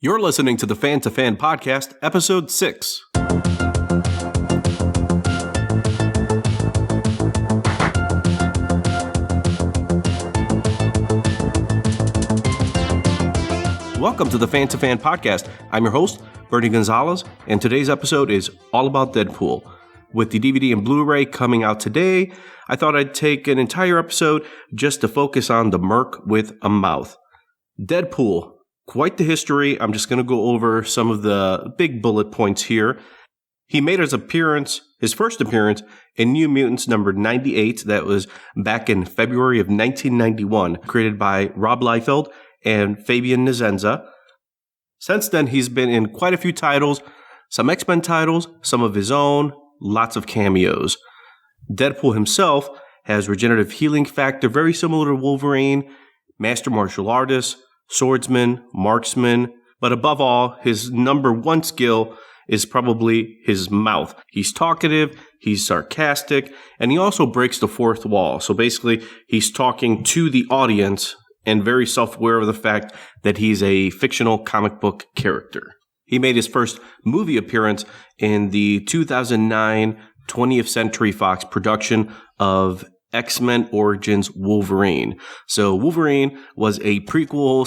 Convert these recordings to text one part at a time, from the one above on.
You're listening to the Fan2Fan Podcast, Episode 6. Welcome to the Fan2Fan Podcast. I'm your host, Bernie Gonzalez, and today's episode is all about Deadpool. With the DVD and Blu-ray coming out today, I thought I'd take an entire episode just to focus on the Merc With A Mouth. Deadpool. Quite the history. I'm just going to go over some of the big bullet points here. He made his first appearance in New Mutants number 98. That was back in February of 1991, created by Rob Liefeld and Fabian Nicieza. Since then, he's been in quite a few titles, some X-Men titles, some of his own, lots of cameos. Deadpool himself has regenerative healing factor, very similar to Wolverine, master martial artist, swordsman, marksman, but above all, his number one skill is probably his mouth. He's talkative, he's sarcastic, and he also breaks the fourth wall. So basically, he's talking to the audience and very self-aware of the fact that he's a fictional comic book character. He made his first movie appearance in the 2009 20th Century Fox production of X-Men Origins Wolverine. So Wolverine was a prequel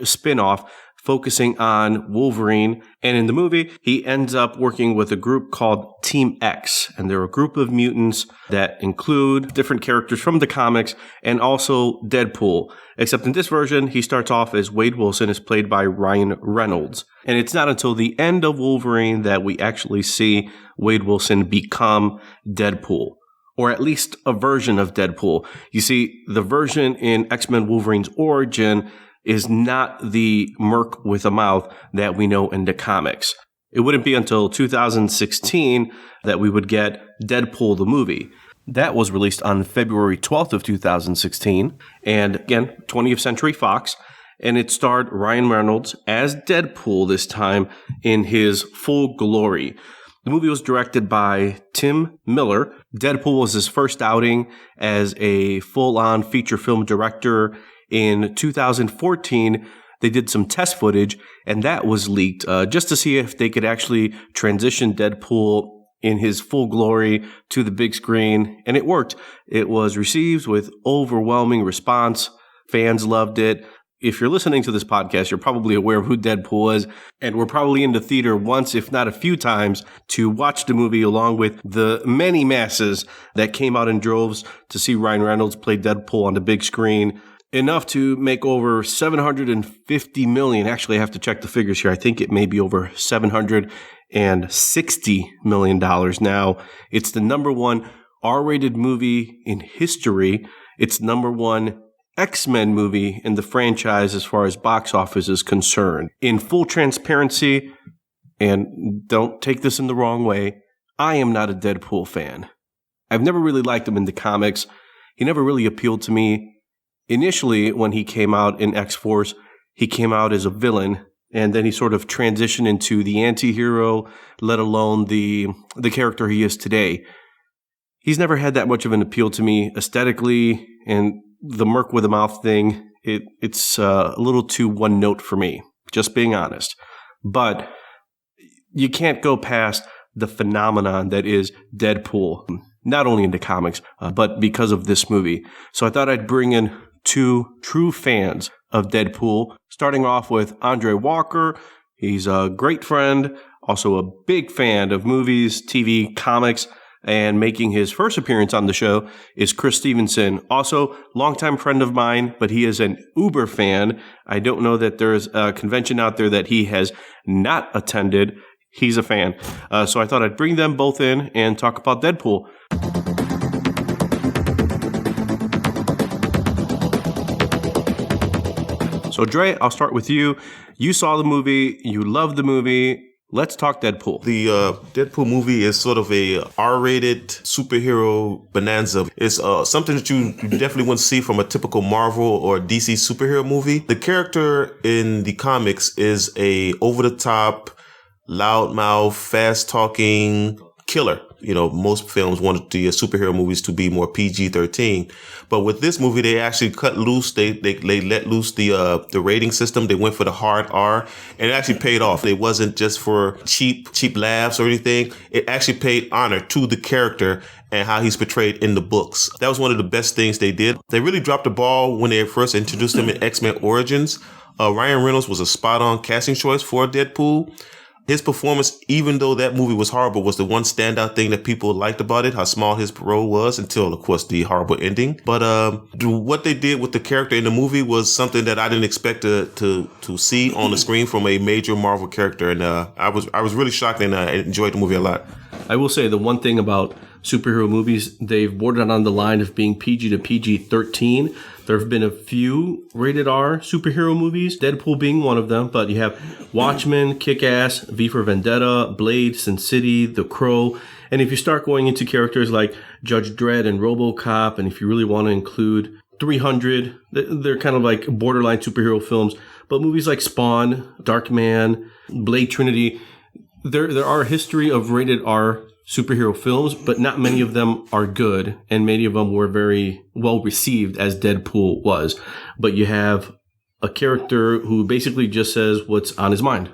/ spin-off focusing on Wolverine. And in the movie, he ends up working with a group called Team X. And they're a group of mutants that include different characters from the comics and also Deadpool. Except in this version, he starts off as Wade Wilson, is played by Ryan Reynolds. And it's not until the end of Wolverine that we actually see Wade Wilson become Deadpool. Or at least a version of Deadpool. You see, the version in X-Men Wolverine's origin is not the Merc with a Mouth that we know in the comics. It wouldn't be until 2016 that we would get Deadpool the movie. That was released on February 12th of 2016. And again, 20th Century Fox. And it starred Ryan Reynolds as Deadpool this time in his full glory. The movie was directed by Tim Miller. Deadpool was his first outing as a full-on feature film director. In 2014, they did some test footage, and that was leaked just to see if they could actually transition Deadpool in his full glory to the big screen, and it worked. It was received with overwhelming response. Fans loved it. If you're listening to this podcast, you're probably aware of who Deadpool is, and we're probably in the theater once, if not a few times, to watch the movie along with the many masses that came out in droves to see Ryan Reynolds play Deadpool on the big screen. Enough to make over $750 million. Actually, I have to check the figures here. I think it may be over $760 million now. It's the number one R-rated movie in history. It's number one X-Men movie in the franchise as far as box office is concerned. In full transparency, and don't take this in the wrong way, I am not a Deadpool fan. I've never really liked him in the comics. He never really appealed to me. Initially, when he came out in X-Force, he came out as a villain, and then he sort of transitioned into the anti-hero, let alone the character he is today. He's never had that much of an appeal to me aesthetically, and the Merc with a Mouth thing, it's a little too one note for me, just being honest. But you can't go past the phenomenon that is Deadpool, not only in the comics, but because of this movie. So I thought I'd bring in two true fans of Deadpool, starting off with Andre Walker. He's a great friend, also a big fan of movies, TV, comics, and making his first appearance on the show is Chris Stevenson, also longtime friend of mine, but he is an Uber fan. I don't know that there's a convention out there that he has not attended. He's a fan. So I thought I'd bring them both in and talk about Deadpool. So Dre, I'll start with you. You saw the movie. You loved the movie. Let's talk Deadpool. The Deadpool movie is sort of a R-rated superhero bonanza. It's something that you definitely wouldn't see from a typical Marvel or DC superhero movie. The character in the comics is a over-the-top, loudmouth, fast-talking killer. most films wanted the superhero movies to be more PG-13. But with this movie, they actually cut loose. They let loose the rating system. They went for the hard R, and it actually paid off. It wasn't just for cheap laughs or anything. It actually paid honor to the character and how he's portrayed in the books. That was one of the best things they did. They really dropped the ball when they first introduced him in X-Men Origins. Ryan Reynolds was a spot-on casting choice for Deadpool. His performance, even though that movie was horrible, was the one standout thing that people liked about it, how small his role was, until, of course, the horrible ending. But what they did with the character in the movie was something that I didn't expect to see on the screen from a major Marvel character. And I was really shocked, and I enjoyed the movie a lot. I will say the one thing about superhero movies, they've bordered on the line of being PG to PG-13. There have been a few rated R superhero movies, Deadpool being one of them, but you have Watchmen, Kick-Ass, V for Vendetta, Blade, Sin City, The Crow. And if you start going into characters like Judge Dredd and RoboCop, and if you really want to include 300, they're kind of like borderline superhero films. But movies like Spawn, Darkman, Blade Trinity, there are a history of rated R superhero films, but not many of them are good, and many of them were very well received, as Deadpool was. But you have a character who basically just says what's on his mind.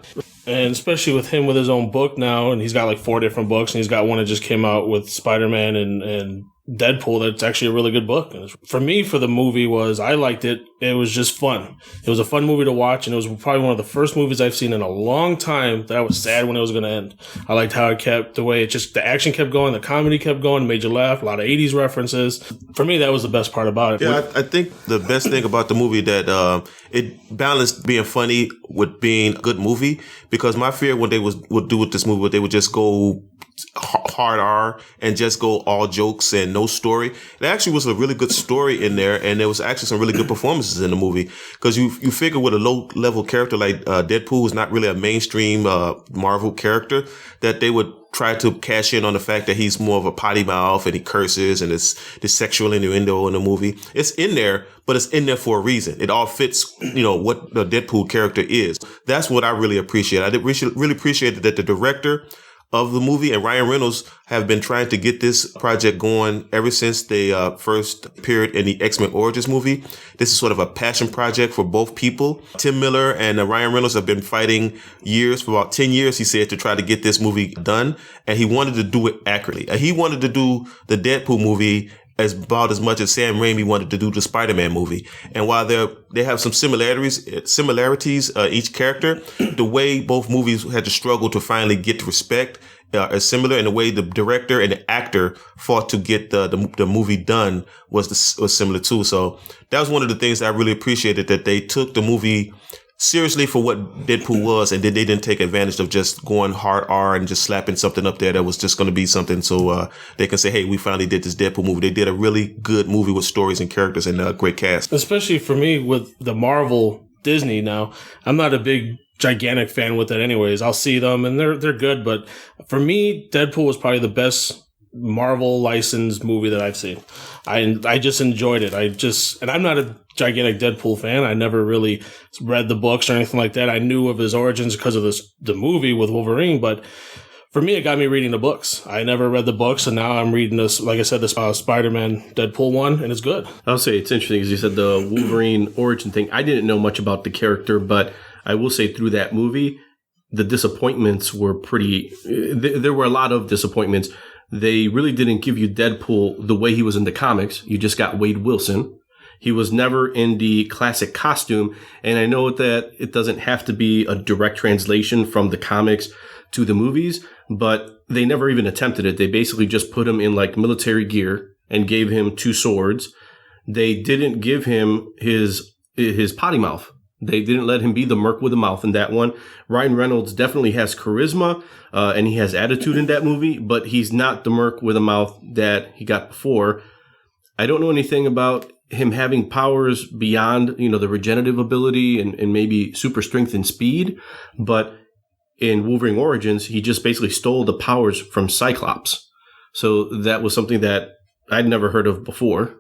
And especially with him with his own book now, and he's got like 4 different books, and he's got one that just came out with Spider-Man and Deadpool. That's actually a really good book. And for me, for the movie, I liked it. It was just fun. It was a fun movie to watch, and it was probably one of the first movies I've seen in a long time that I was sad when it was going to end. I liked how it kept the action kept going, the comedy kept going, made you laugh, a lot of 80s references. For me, that was the best part about it. Yeah, I think the best thing about the movie that it balanced being funny with being a good movie, because my fear what they would do with this movie, they would just go hard R and just go all jokes and no story. It actually was a really good story in there, and there was actually some really good performances in the movie, because you figure with a low level character like Deadpool, is not really a mainstream Marvel character, that they would try to cash in on the fact that he's more of a potty mouth and he curses and it's this sexual innuendo in the movie. It's in there, but it's in there for a reason. It all fits, what the Deadpool character is. That's what I really appreciate. I really appreciated that the director of the movie and Ryan Reynolds have been trying to get this project going ever since they first appeared in the X-Men Origins movie. This is sort of a passion project for both people. Tim Miller and Ryan Reynolds have been fighting for about 10 years, he said, to try to get this movie done. And he wanted to do it accurately. He wanted to do the Deadpool movie about as much as Sam Raimi wanted to do the Spider-Man movie. And while they have some similarities, each character, the way both movies had to struggle to finally get respect is similar, and the way the director and the actor fought to get the movie done was similar too. So that was one of the things that I really appreciated, that they took the movie seriously for what Deadpool was, and then they didn't take advantage of just going hard R and just slapping something up there that was just going to be something so they can say, hey, we finally did this Deadpool movie. They did a really good movie with stories and characters and a great cast. Especially for me with the Marvel Disney now, I'm not a big gigantic fan with it anyways. I'll see them and they're good, but for me, Deadpool was probably the best Marvel licensed movie that I've seen. I just enjoyed it. And I'm not a gigantic Deadpool fan. I never really read the books or anything like that. I knew of his origins because of the movie with Wolverine, but for me, it got me reading the books. I never read the books, and now I'm reading this, like I said, this Spider-Man Deadpool one, and it's good. I'll say it's interesting, because you said the Wolverine origin thing. I didn't know much about the character, but I will say through that movie, the disappointments were there were a lot of disappointments. They really didn't give you Deadpool the way he was in the comics. You just got Wade Wilson. He was never in the classic costume. And I know that it doesn't have to be a direct translation from the comics to the movies, but they never even attempted it. They basically just put him in like military gear and gave him 2 swords. They didn't give him his potty mouth. They didn't let him be the Merc with a Mouth in that one. Ryan Reynolds definitely has charisma, and he has attitude in that movie, but he's not the Merc with a Mouth that he got before. I don't know anything about him having powers beyond, the regenerative ability and maybe super strength and speed, but in Wolverine Origins, he just basically stole the powers from Cyclops. So that was something that I'd never heard of before.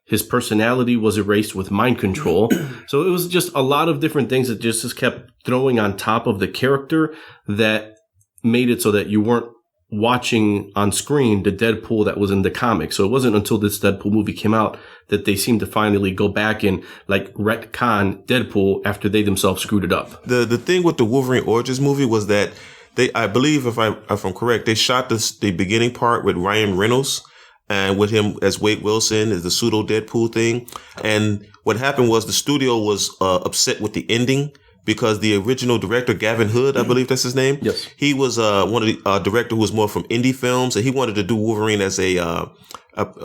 His personality was erased with mind control. So it was just a lot of different things that just kept throwing on top of the character that made it so that you weren't watching on screen the Deadpool that was in the comic. So it wasn't until this Deadpool movie came out that they seemed to finally go back and like retcon Deadpool after they themselves screwed it up. The thing with the Wolverine Origins movie was that I believe if I'm correct, they shot the beginning part with Ryan Reynolds and with him as Wade Wilson as the pseudo Deadpool thing. And what happened was the studio was upset with the ending, because the original director, Gavin Hood, I believe that's his name. Yes. He was one of the director who was more from indie films, and he wanted to do Wolverine as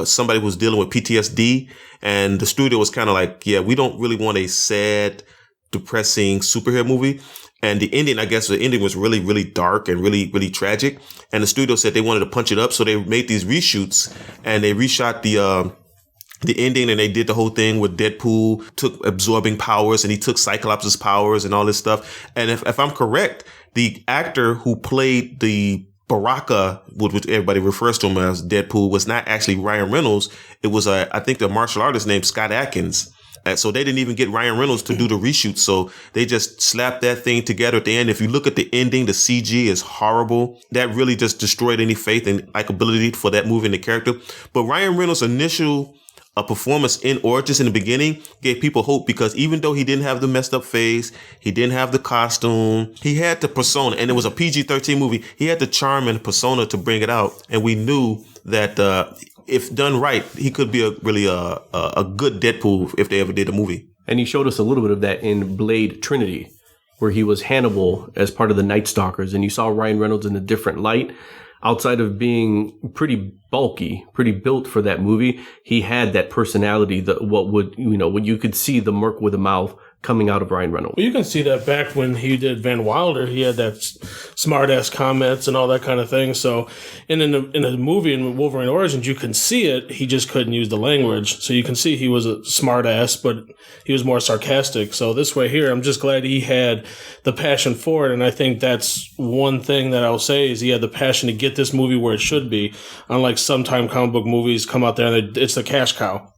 somebody who was dealing with PTSD. And the studio was kind of like, yeah, we don't really want a sad, depressing superhero movie. And the ending, I guess the ending was really, really dark and really, really tragic. And the studio said they wanted to punch it up. So they made these reshoots and they reshot the ending, and they did the whole thing with Deadpool took absorbing powers and he took Cyclops' powers and all this stuff. And if I'm correct, the actor who played the Baraka, which everybody refers to him as Deadpool, was not actually Ryan Reynolds. It was, I think, the martial artist named Scott Adkins. So they didn't even get Ryan Reynolds to do the reshoot. So they just slapped that thing together at the end. If you look at the ending, the CG is horrible. That really just destroyed any faith and likability for that movie and the character. But Ryan Reynolds' initial performance in Origins in the beginning gave people hope, because even though he didn't have the messed up face, he didn't have the costume, he had the persona, and it was a PG-13 movie. He had the charm and persona to bring it out. And we knew that if done right, he could be a good Deadpool if they ever did a movie. And he showed us a little bit of that in Blade Trinity, where he was Hannibal as part of the Night Stalkers, and you saw Ryan Reynolds in a different light. Outside of being pretty bulky, pretty built for that movie, he had that personality when you could see the Merc with a Mouth coming out of Ryan Reynolds. Well, you can see that back when he did Van Wilder. He had that smart-ass comments and all that kind of thing. So, and in the movie, in Wolverine Origins, you can see it. He just couldn't use the language. So you can see he was a smart-ass, but he was more sarcastic. So this way here, I'm just glad he had the passion for it. And I think that's one thing that I'll say is he had the passion to get this movie where it should be. Unlike sometime comic book movies come out there and it's a cash cow.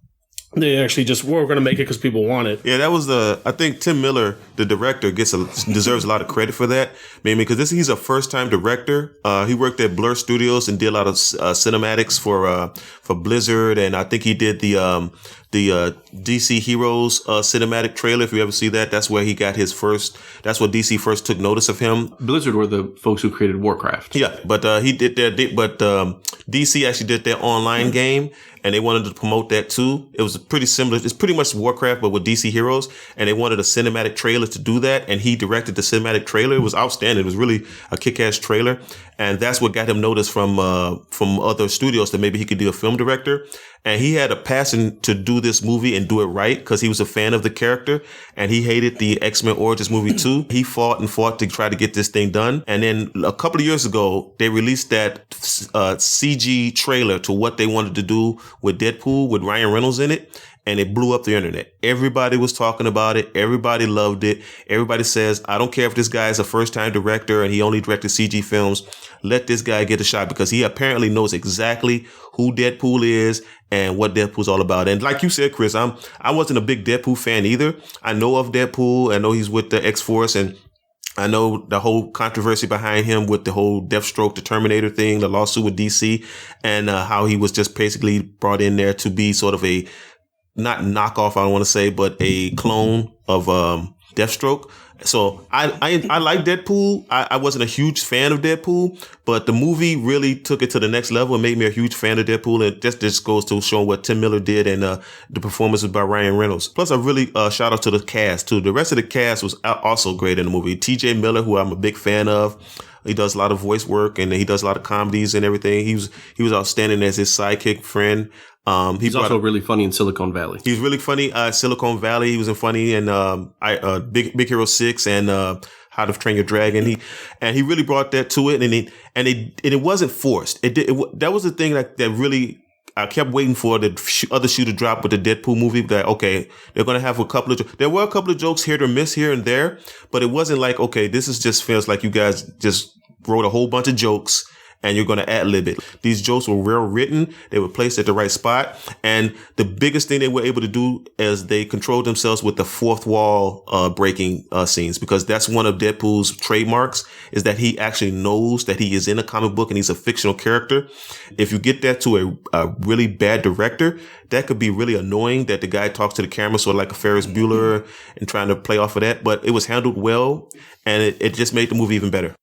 They actually just, we're going to make it because people want it. Yeah, that was I think Tim Miller, the director, deserves a lot of credit for that. Maybe because he's a first-time director. He worked at Blur Studios and did a lot of cinematics for Blizzard, and I think he did the DC Heroes cinematic trailer. If you ever see that, that's where he got his first. That's where DC first took notice of him. Blizzard were the folks who created Warcraft. Yeah, but he did DC actually did their online game, and they wanted to promote that too. It was pretty similar. It's pretty much Warcraft, but with DC Heroes, and they wanted a cinematic trailer to do that, and he directed the cinematic trailer. It was outstanding. It was really a kick-ass trailer, and that's what got him noticed from other studios that maybe he could be a film director. And he had a passion to do this movie and do it right because he was a fan of the character, and he hated the X-Men Origins movie too. He fought to try to get this thing done. And then a couple of years ago, they released that CG trailer to what they wanted to do with Deadpool with Ryan Reynolds in it. And it blew up the internet. Everybody was talking about it. Everybody loved it. Everybody says, I don't care if this guy is a first-time director and he only directed CG films. Let this guy get a shot, because he apparently knows exactly who Deadpool is and what Deadpool's all about. And like you said, Chris, I wasn't a big Deadpool fan either. I know of Deadpool. I know he's with the X-Force, and I know the whole controversy behind him with the whole Deathstroke, the Terminator thing, the lawsuit with DC, and how he was just basically brought in there to be sort of a, not knockoff, I don't want to say, but a clone of Deathstroke. So I like Deadpool. I wasn't a huge fan of Deadpool, but the movie really took it to the next level and made me a huge fan of Deadpool. And just goes to show what Tim Miller did, and the performances by Ryan Reynolds. Plus, a really shout out to the cast too. The rest of the cast was also great in the movie. T.J. Miller, who I'm a big fan of. He does a lot of voice work and he does a lot of comedies and everything. He was outstanding as his sidekick friend. He's also really funny in Silicon Valley. He's really funny. Silicon Valley. He was funny in Big Hero 6 and How to Train Your Dragon. He really brought that to it, and it wasn't forced. That was the thing that really I kept waiting for the other shoe to drop with the Deadpool movie. That okay, they're gonna have there were a couple of jokes here to miss here and there, but it wasn't like, okay, this is just feels like you guys just wrote a whole bunch of jokes and you're going to ad-lib it. These jokes were well written. They were placed at the right spot. And the biggest thing they were able to do is they controlled themselves with the fourth wall breaking scenes, because that's one of Deadpool's trademarks, is that he actually knows that he is in a comic book and he's a fictional character. If you get that to a really bad director, that could be really annoying, that the guy talks to the camera sort of like a Ferris Bueller and trying to play off of that. But it was handled well, and it just made the movie even better.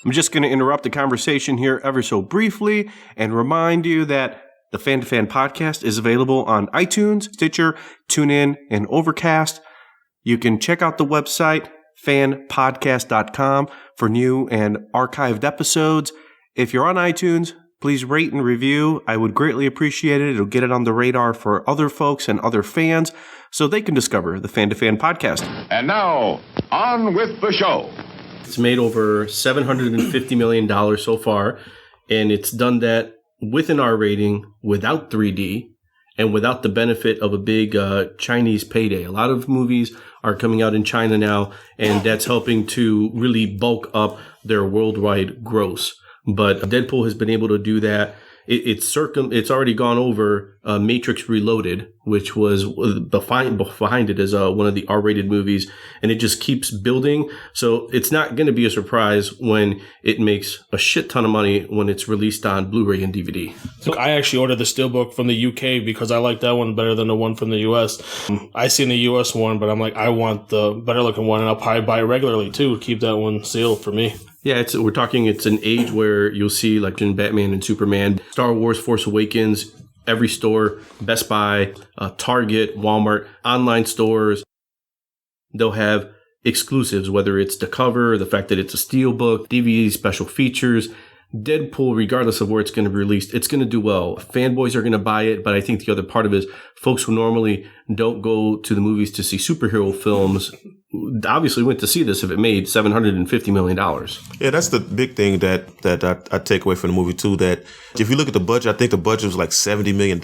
I'm just going to interrupt the conversation here ever so briefly and remind you that the Fan2Fan Podcast is available on iTunes, Stitcher, TuneIn, and Overcast. You can check out the website, fanpodcast.com, for new and archived episodes. If you're on iTunes, please rate and review. I would greatly appreciate it. It'll get it on the radar for other folks and other fans so they can discover the Fan2Fan Podcast. And now, on with the show. It's made over $750 million so far, and it's done that with an R rating, without 3D, and without the benefit of a big Chinese payday. A lot of movies are coming out in China now, and that's helping to really bulk up their worldwide gross. But Deadpool has been able to do that. It's already gone over Matrix Reloaded, which was behind it as one of the R-rated movies, and it just keeps building. So it's not going to be a surprise when it makes a shit ton of money when it's released on Blu-ray and DVD. So I actually ordered the Steelbook from the UK because I like that one better than the one from the US. I seen the US one, but I'm like, I want the better looking one, and I'll probably buy it regularly too to keep that one sealed for me. Yeah, it's an age where you'll see like in Batman and Superman, Star Wars, Force Awakens, every store, Best Buy, Target, Walmart, online stores, they'll have exclusives, whether it's the cover, the fact that it's a steelbook, DVD, special features. Deadpool, regardless of where it's going to be released, it's going to do well. Fanboys are going to buy it, but I think the other part of it is folks who normally don't go to the movies to see superhero films obviously went to see this if it made $750 million. Yeah, that's the big thing that I take away from the movie too, that if you look at the budget, I think the budget was like $70 million.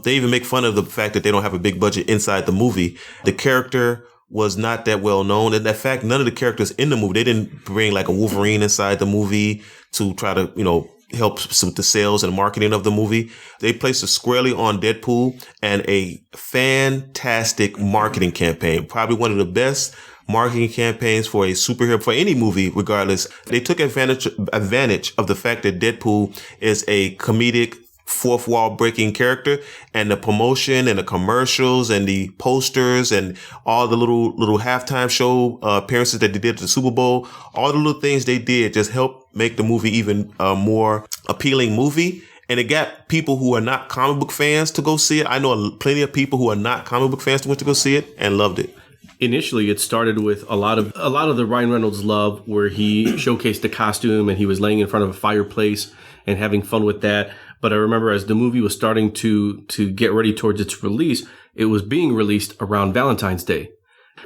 They even make fun of the fact that they don't have a big budget inside the movie. The character was not that well known. And in fact, none of the characters in the movie, they didn't bring like a Wolverine inside the movie to try to, help with the sales and marketing of the movie. They placed it squarely on Deadpool, and a fantastic marketing campaign. Probably one of the best marketing campaigns for a superhero, for any movie, regardless. They took advantage of the fact that Deadpool is a comedic, fourth wall breaking character, and the promotion and the commercials and the posters and all the little halftime show appearances that they did at the Super Bowl, all the little things they did just helped make the movie even a more appealing movie. And it got people who are not comic book fans to go see it. I know plenty of people who are not comic book fans who went to go see it and loved it. Initially, it started with a lot of the Ryan Reynolds love, where he showcased the costume and he was laying in front of a fireplace and having fun with that. But I remember as the movie was starting to get ready towards its release, it was being released around Valentine's Day.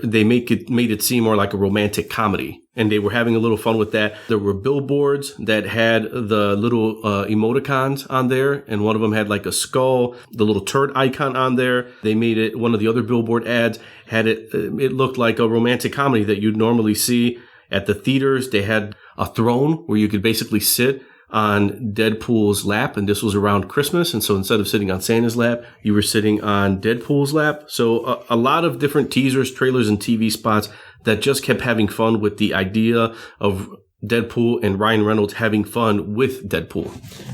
They made it seem more like a romantic comedy, and they were having a little fun with that. There were billboards that had the little emoticons on there, and one of them had like a skull, the little turd icon on there. They made it, one of the other billboard ads had it looked like a romantic comedy that you'd normally see at the theaters. They had a throne where you could basically sit on Deadpool's lap, and this was around Christmas, and so instead of sitting on Santa's lap, you were sitting on Deadpool's lap. So a lot of different teasers, trailers, and TV spots that just kept having fun with the idea of Deadpool and Ryan Reynolds having fun with Deadpool.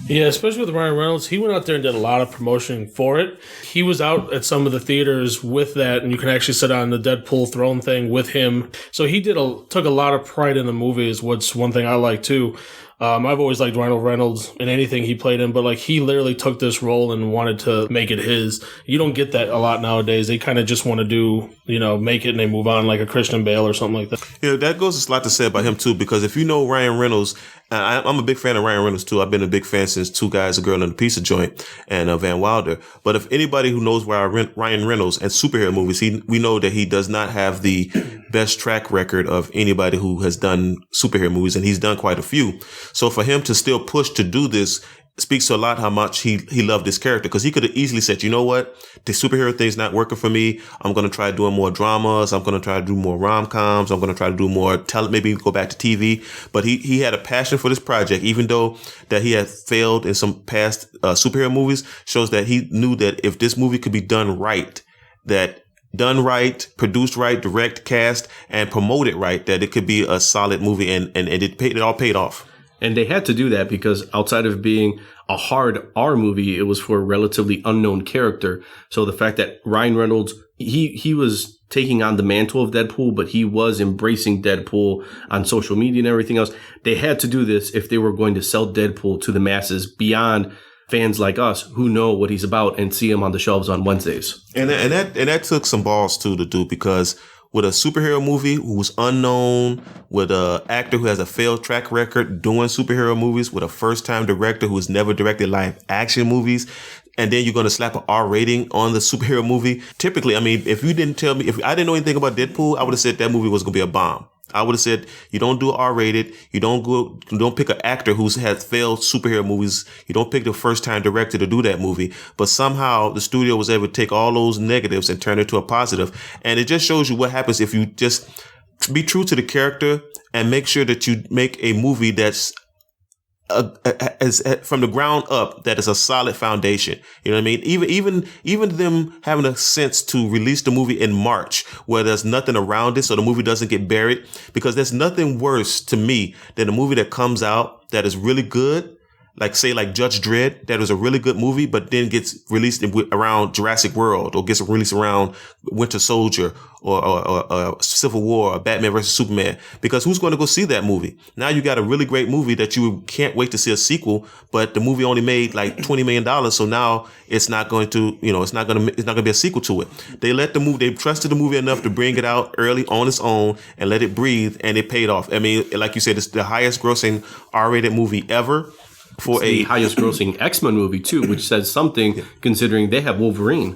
Yeah, especially with Ryan Reynolds. He went out there and did a lot of promotion for it. He was out at some of the theaters with that, and you can actually sit on the Deadpool throne thing with him. So he took a lot of pride in the movie, is what's one thing I like too. I've always liked Ryan Reynolds in anything he played in, but like he literally took this role and wanted to make it his. You don't get that a lot nowadays. They kind of just want to do, make it and they move on, like a Christian Bale or something like that. Yeah, that goes a lot to say about him too, because if you know Ryan Reynolds, I'm a big fan of Ryan Reynolds too. I've been a big fan since Two Guys, a Girl, and a Pizza Joint and Van Wilder. But if anybody who knows Ryan Reynolds and superhero movies, we know that he does not have the best track record of anybody who has done superhero movies, and he's done quite a few. So for him to still push to do this speaks to a lot how much he loved this character, because he could have easily said, you know what, the superhero thing's not working for me. I'm going to try doing more dramas. I'm going to try to do more rom-coms. I'm going to try to do more maybe go back to TV. But he had a passion for this project, even though that he had failed in some past superhero movies, shows that he knew that if this movie could be done right, produced right, direct, cast, and promoted right, that it could be a solid movie, and it all paid off. And they had to do that because outside of being a hard R movie, it was for a relatively unknown character. So the fact that Ryan Reynolds, he was taking on the mantle of Deadpool, but he was embracing Deadpool on social media and everything else. They had to do this if they were going to sell Deadpool to the masses beyond fans like us who know what he's about and see him on the shelves on Wednesdays. And that took some balls too to do, because with a superhero movie who's unknown, with an actor who has a failed track record doing superhero movies, with a first-time director who's never directed live action movies, and then you're going to slap an R rating on the superhero movie. Typically, I mean, if you didn't tell me, if I didn't know anything about Deadpool, I would have said that movie was going to be a bomb. I would have said, you don't do R-rated. You don't pick an actor who's had failed superhero movies. You don't pick the first-time director to do that movie. But somehow the studio was able to take all those negatives and turn it to a positive. And it just shows you what happens if you just be true to the character and make sure that you make a movie that's from the ground up, that is a solid foundation. You know what I mean? Even them having a sense to release the movie in March where there's nothing around it, so the movie doesn't get buried, because there's nothing worse to me than a movie that comes out that is really good, like Judge Dredd, that was a really good movie, but then gets released around Jurassic World, or gets released around Winter Soldier, or Civil War, or Batman vs. Superman. Because who's going to go see that movie? Now you got a really great movie that you can't wait to see a sequel, but the movie only made like $20 million, so now it's not going to, it's not going to be a sequel to it. They trusted the movie enough to bring it out early on its own and let it breathe, and it paid off. I mean, like you said, it's the highest grossing R-rated movie ever. For the highest grossing X-Men movie too, which says something considering they have Wolverine.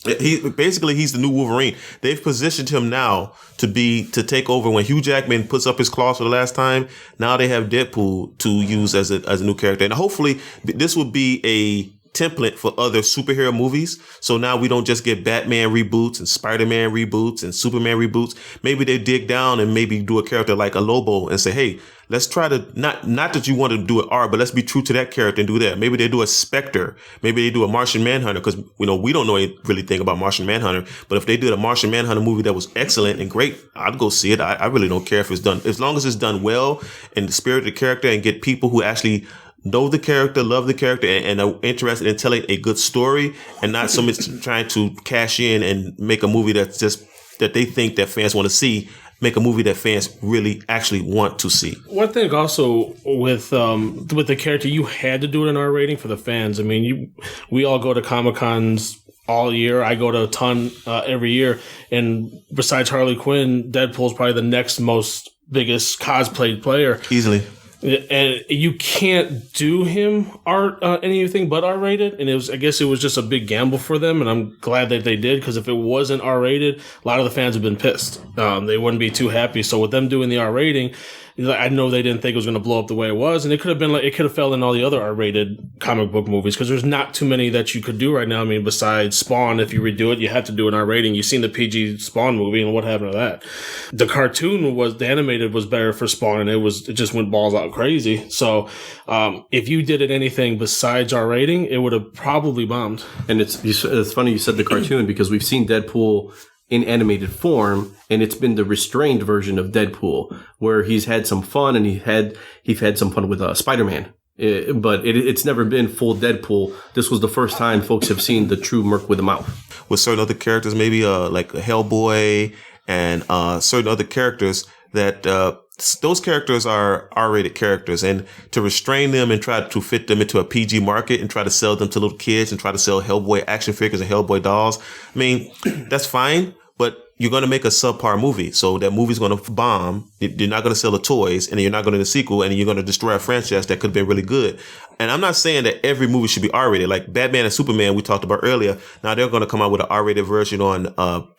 He's the new Wolverine. They've positioned him now to take over when Hugh Jackman puts up his claws for the last time. Now they have Deadpool to use as a new character, and hopefully this will be a template for other superhero movies. So now we don't just get Batman reboots and Spider-Man reboots and Superman reboots. Maybe they dig down and maybe do a character like a Lobo and say, hey, let's try to not that you want to do it R, but let's be true to that character and do that. Maybe they do a Spectre. Maybe they do a Martian Manhunter, because we don't know really thing about Martian Manhunter. But if they did a Martian Manhunter movie that was excellent and great, I'd go see it. I really don't care if it's done, as long as it's done well in the spirit of the character and get people who actually know the character, love the character, and are interested in telling a good story, and not so much trying to cash in and make a movie that's just that they think that fans want to see. Make a movie that fans really actually want to see. One thing also with the character, you had to do it in R rating for the fans. I mean, we all go to Comic-Cons all year. I go to a ton every year, and besides Harley Quinn, Deadpool's probably the next most biggest cosplayed player easily. And you can't do him anything but R-rated, and I guess it was just a big gamble for them, and I'm glad that they did, because if it wasn't R-rated, a lot of the fans have been pissed. They wouldn't be too happy. So with them doing the R rating, I know they didn't think it was going to blow up the way it was, and it could have fell in all the other R-rated comic book movies, because there's not too many that you could do right now. I mean, besides Spawn, if you redo it, you have to do an R rating. You've seen the PG Spawn movie, and what happened to that? The cartoon the animated was better for Spawn, and it just went balls out crazy. So if you did it anything besides R rating, it would have probably bombed. And it's funny you said the cartoon, because we've seen Deadpool in animated form, and it's been the restrained version of Deadpool, where he's had some fun, and he's had some fun with Spider-Man. But it's never been full Deadpool. This was the first time folks have seen the true Merc with a Mouth. With certain other characters, maybe like a Hellboy and certain other characters that those characters are R-rated characters, and to restrain them and try to fit them into a PG market and try to sell them to little kids and try to sell Hellboy action figures and Hellboy dolls, I mean, that's fine. But you're going to make a subpar movie. So that movie's going to bomb. You're not going to sell the toys, and you're not going to do the sequel, and you're going to destroy a franchise that could have been really good. And I'm not saying that every movie should be R-rated. Like Batman and Superman we talked about earlier. Now they're going to come out with an R-rated version on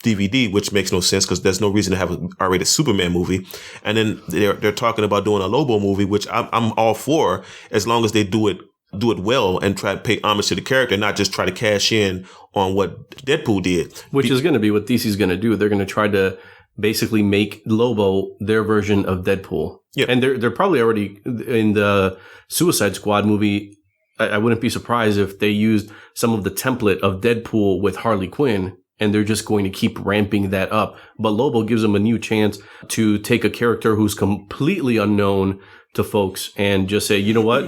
DVD, which makes no sense because there's no reason to have an R-rated Superman movie. And then they're talking about doing a Lobo movie, which I'm all for, as long as they do it do it well and try to pay homage to the character, not just try to cash in on what Deadpool did. Which is going to be what DC's going to do. They're going to try to basically make Lobo their version of Deadpool. Yeah. And they're probably already in the Suicide Squad movie. I wouldn't be surprised if they used some of the template of Deadpool with Harley Quinn, and they're just going to keep ramping that up. But Lobo gives them a new chance to take a character who's completely unknown to folks and just say, you know what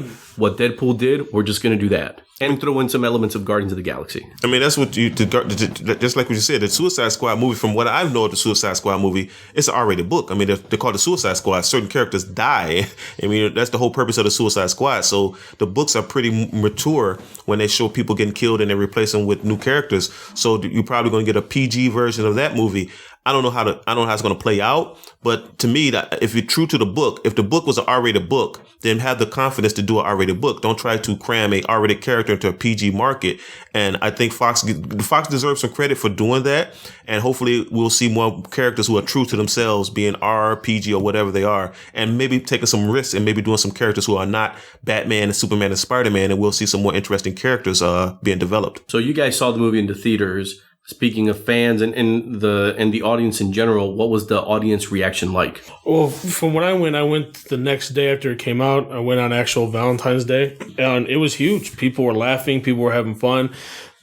Deadpool did, we're just going to do that. And throw in some elements of Guardians of the Galaxy. I mean, that's what just like what you said, the Suicide Squad movie, from what I know of the Suicide Squad movie, it's an R-rated book. I mean, they're called the Suicide Squad. Certain characters die. I mean, that's the whole purpose of the Suicide Squad. So the books are pretty mature when they show people getting killed and they replace them with new characters. So you're probably going to get a PG version of that movie. I don't know how it's going to play out, but to me, that if you're true to the book, if the book was an R-rated book, then have the confidence to do an R-rated book. Don't try to cram a R-rated character into a PG market. And I think Fox deserves some credit for doing that. And hopefully we'll see more characters who are true to themselves, being R, PG, or whatever they are, and maybe taking some risks and maybe doing some characters who are not Batman and Superman and Spider-Man. And we'll see some more interesting characters being developed. So you guys saw the movie in the theaters. Speaking of fans and the audience in general, what was the audience reaction like? Well, from when I went the next day after it came out. I went on actual Valentine's Day, and it was huge. People were laughing. People were having fun.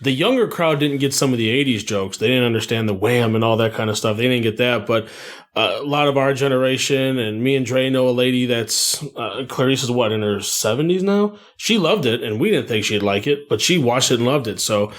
The younger crowd didn't get some of the 80s jokes. They didn't understand the wham and all that kind of stuff. They didn't get that. But a lot of our generation, and me and Dre know a lady that's, Clarice is in her 70s now? She loved it, and we didn't think she'd like it, but she watched it and loved it. So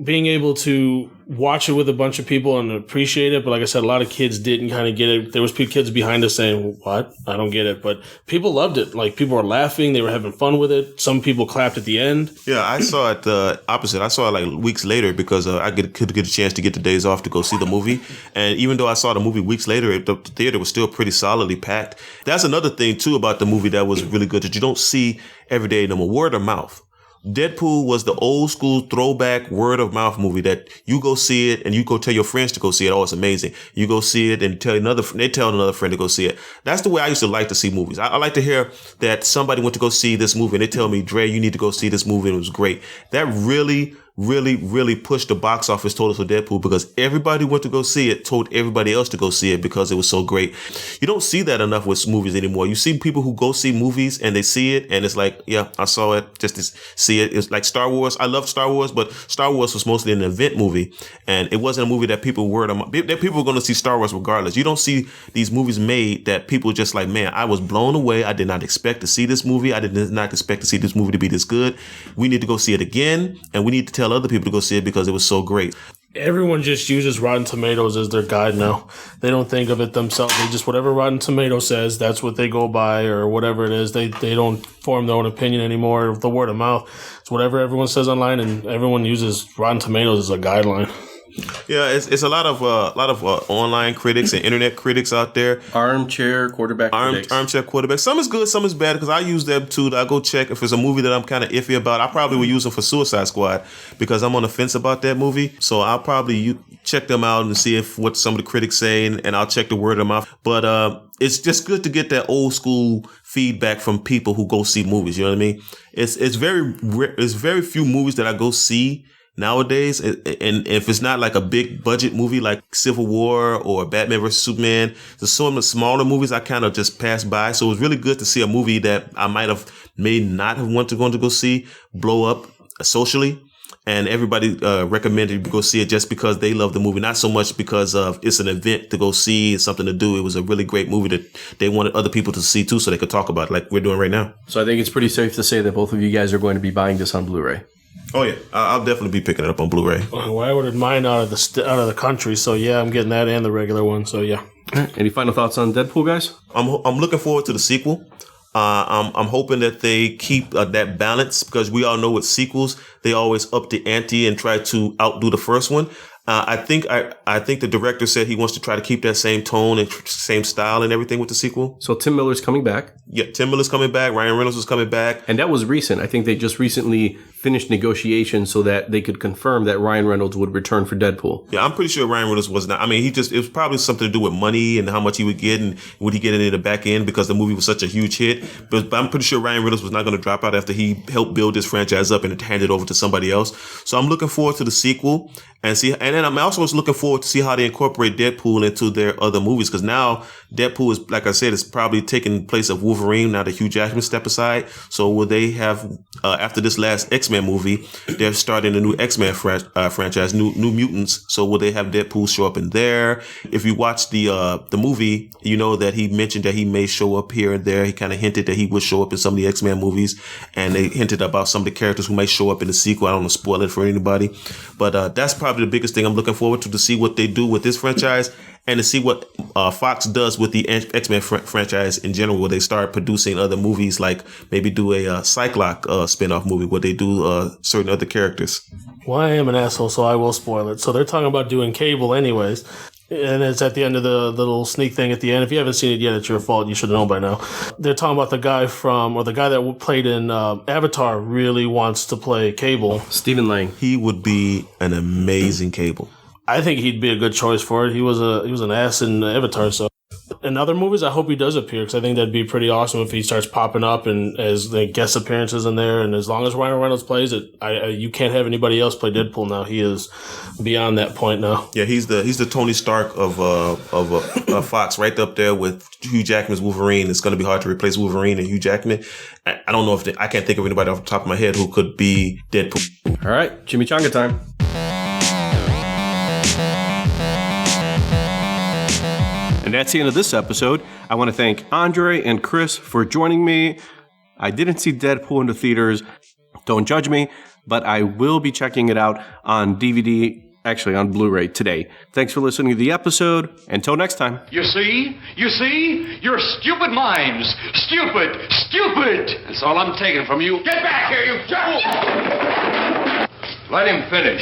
being able to watch it with a bunch of people and appreciate it. But like I said, a lot of kids didn't kind of get it. There was kids behind us saying, what? I don't get it. But people loved it. Like, people were laughing. They were having fun with it. Some people clapped at the end. Yeah, I saw it the opposite. I saw it like weeks later because I could get a chance to get the days off to go see the movie. And even though I saw the movie weeks later, the theater was still pretty solidly packed. That's another thing, too, about the movie that was really good that you don't see every day no more. Word of mouth. Deadpool was the old school throwback word of mouth movie that you go see it and you go tell your friends to go see it. Oh, it's amazing. You go see it and they tell another friend to go see it. That's the way I used to like to see movies. I like to hear that somebody went to go see this movie and they tell me, Dre, you need to go see this movie, and it was great. That really pushed the box office totals for Deadpool because everybody went to go see it, told everybody else to go see it because it was so great. You don't see that enough with movies anymore. You see people who go see movies and they see it and it's like, yeah, I saw it just to see it. It's like Star Wars. I love Star Wars, but Star Wars was mostly an event movie and it wasn't a movie that people were going to see Star Wars regardless. You don't see these movies made that people just like, man, I was blown away. I did not expect to see this movie. I did not expect to see this movie to be this good. We need to go see it again and we need to tell other people to go see it because it was so great. Everyone just uses Rotten Tomatoes as their guide now. They don't think of it themselves. They just, whatever Rotten Tomato says, that's what they go by, or whatever it is. They don't form their own opinion anymore. The word of mouth. It's whatever everyone says online, and everyone uses Rotten Tomatoes as a guideline. Yeah, it's a lot of online critics and internet critics out there. Armchair quarterback critics. Armchair quarterback. Some is good, some is bad because I use them too. I go check if it's a movie that I'm kind of iffy about. I probably will use them for Suicide Squad because I'm on the fence about that movie. So I'll probably check them out and see what some of the critics say, and I'll check the word of mouth. But it's just good to get that old school feedback from people who go see movies. You know what I mean? It's very few movies that I go see nowadays, and if it's not like a big budget movie like Civil War or Batman vs. Superman, there's so many smaller movies I kind of just pass by. So it was really good to see a movie that I may not have wanted to go see blow up socially. And everybody recommended you go see it just because they love the movie, not so much because of it's an event to go see, it's something to do. It was a really great movie that they wanted other people to see too so they could talk about it like we're doing right now. So I think it's pretty safe to say that both of you guys are going to be buying this on Blu-ray. Oh yeah, I'll definitely be picking it up on Blu-ray. Well, I ordered mine out of the country, so yeah, I'm getting that and the regular one. So yeah. Any final thoughts on Deadpool, guys? I'm looking forward to the sequel. I'm hoping that they keep that balance because we all know with sequels they always up the ante and try to outdo the first one. I think the director said he wants to try to keep that same tone and same style and everything with the sequel. So Tim Miller's coming back. Yeah, Tim Miller's coming back. Ryan Reynolds was coming back. And that was recent. I think they just recently finished negotiations so that they could confirm that Ryan Reynolds would return for Deadpool. Yeah, I'm pretty sure Ryan Reynolds was not. I mean, it was probably something to do with money and how much he would get and would he get it in the back end because the movie was such a huge hit. But I'm pretty sure Ryan Reynolds was not going to drop out after he helped build this franchise up and hand it over to somebody else. So I'm looking forward to the sequel and then I'm also looking forward to see how they incorporate Deadpool into their other movies because now Deadpool is, like I said, is probably taking place of Wolverine now that Hugh Jackman step aside. So will they have after this last X-Men movie, they're starting a new X-Men franchise, new mutants. So will they have Deadpool show up in there? If you watch the movie, you know that he mentioned that he may show up here and there. He kind of hinted that he would show up in some of the X-Men movies, and they hinted about some of the characters who may show up in the sequel. I don't want to spoil it for anybody, but that's probably the biggest thing I'm looking forward to see what they do with this franchise and to see what Fox does with the X-Men franchise in general. Will they start producing other movies, like maybe do a Cyclops spin-off movie where they do certain other characters? Well, I am an asshole, so I will spoil it. So they're talking about doing Cable anyways. And it's at the end of the little sneak thing at the end. If you haven't seen it yet, it's your fault. You should have known by now. They're talking about the guy that played in Avatar really wants to play Cable. Stephen Lang. He would be an amazing Cable. I think he'd be a good choice for it. He was an ass in Avatar, so. In other movies, I hope he does appear because I think that'd be pretty awesome if he starts popping up and as the guest appearances in there. And as long as Ryan Reynolds plays it, you can't have anybody else play Deadpool now. He is beyond that point now. Yeah, he's the Tony Stark of Fox, right up there with Hugh Jackman's Wolverine. It's going to be hard to replace Wolverine and Hugh Jackman. I don't know I can't think of anybody off the top of my head who could be Deadpool. All right, chimichanga time. And that's the end of this episode. I want to thank Andre and Chris for joining me. I didn't see Deadpool in the theaters. Don't judge me, but I will be checking it out on DVD, actually on Blu-ray today. Thanks for listening to the episode. Until next time. You see? Your stupid minds. Stupid. That's all I'm taking from you. Get back here, you jerk! Let him finish.